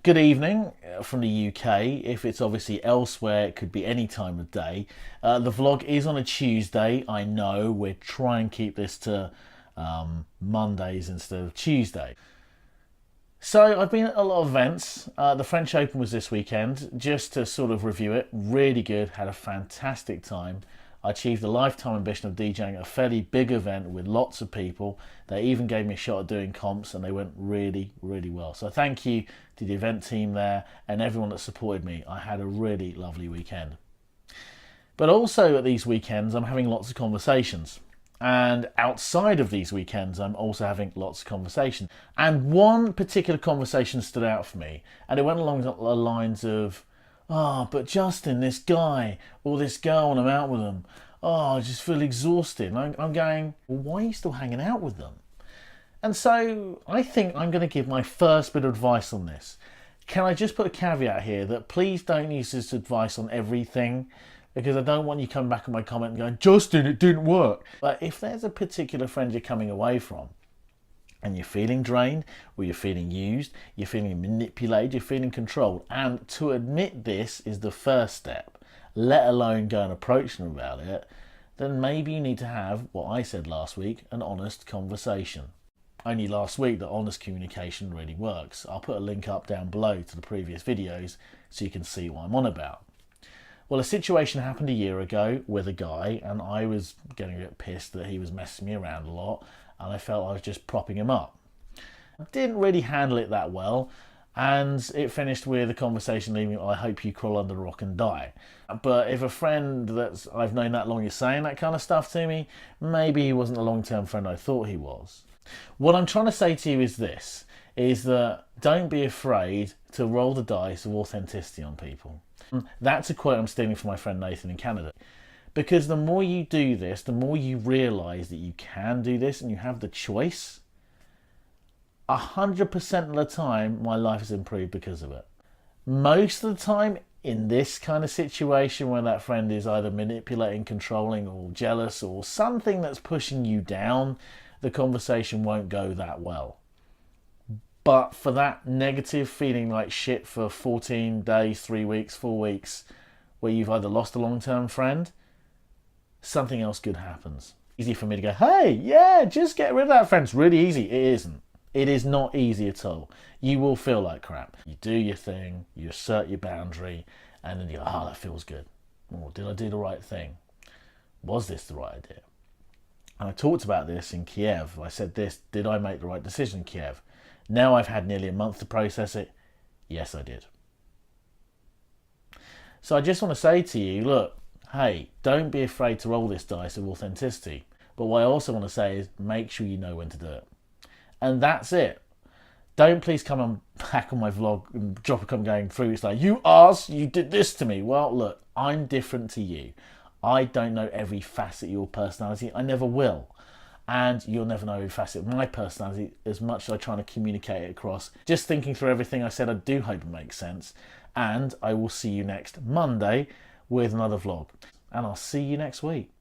Good evening from the UK. If it's obviously elsewhere, it could be any time of day. The vlog is on a Tuesday. I know we're trying to keep this to Mondays instead of Tuesday. So I've been at a lot of events. The French Open was this weekend. Just to sort of review it, really good. Had a fantastic time. I achieved the lifetime ambition of DJing a fairly big event with lots of people. They even gave me a shot at doing comps and they went really, really well. So thank you to the event team there and everyone that supported me. I had a really lovely weekend. But also at these weekends, I'm having lots of conversations. And outside of these weekends, I'm also having lots of conversations. And one particular conversation stood out for me, and it went along the lines of, oh, but Justin, this guy or this girl, and I'm out with them, oh, I just feel exhausted. And I'm going, well, why are you still hanging out with them? And so I think I'm going to give my first bit of advice on this. Can I just put a caveat here that please don't use this advice on everything, because I don't want you coming back on my comment and going, Justin, it didn't work. But if there's a particular friend you're coming away from and you're feeling drained, or you're feeling used, you're feeling manipulated, you're feeling controlled, and to admit this is the first step, let alone go and approach them about it, then maybe you need to have, what I said last week, an honest conversation. Only last week that honest communication really works. I'll put a link up down below to the previous videos so you can see what I'm on about. Well, a situation happened a year ago with a guy, and I was getting a bit pissed that he was messing me around a lot, and I felt I was just propping him up. I didn't really handle it that well, and it finished with a conversation leaving, I hope you crawl under a rock and die. But if a friend that I've known that long is saying that kind of stuff to me, maybe he wasn't the long-term friend I thought he was. What I'm trying to say to you is this, is that don't be afraid to roll the dice of authenticity on people. That's a quote I'm stealing from my friend Nathan in Canada. Because the more you do this, the more you realise that you can do this and you have the choice, 100% of the time my life has improved because of it. Most of the time in this kind of situation where that friend is either manipulating, controlling or jealous or something that's pushing you down, the conversation won't go that well. But for that negative feeling like shit for 14 days, 3 weeks, 4 weeks, where you've either lost a long-term friend, something else good happens. Easy for me to go, hey, yeah, just get rid of that friend. It's really easy. It isn't. It is not easy at all. You will feel like crap. You do your thing, you assert your boundary, and then you go, oh, that feels good. Oh, did I do the right thing? Was this the right idea? And I talked about this in Kiev. I said this, did I make the right decision in Kiev? Now I've had nearly a month to process it. Yes, I did. So I just want to say to you, look, hey, don't be afraid to roll this dice of authenticity. But what I also want to say is make sure you know when to do it. And that's it. Don't please come on back on my vlog and drop a comment going through. It's like, you arse, you did this to me. Well, look, I'm different to you. I don't know every facet of your personality. I never will. And you'll never know every facet of my personality as much as I try to communicate it across. Just thinking through everything I said, I do hope it makes sense. And I will see you next Monday with another vlog. And I'll see you next week.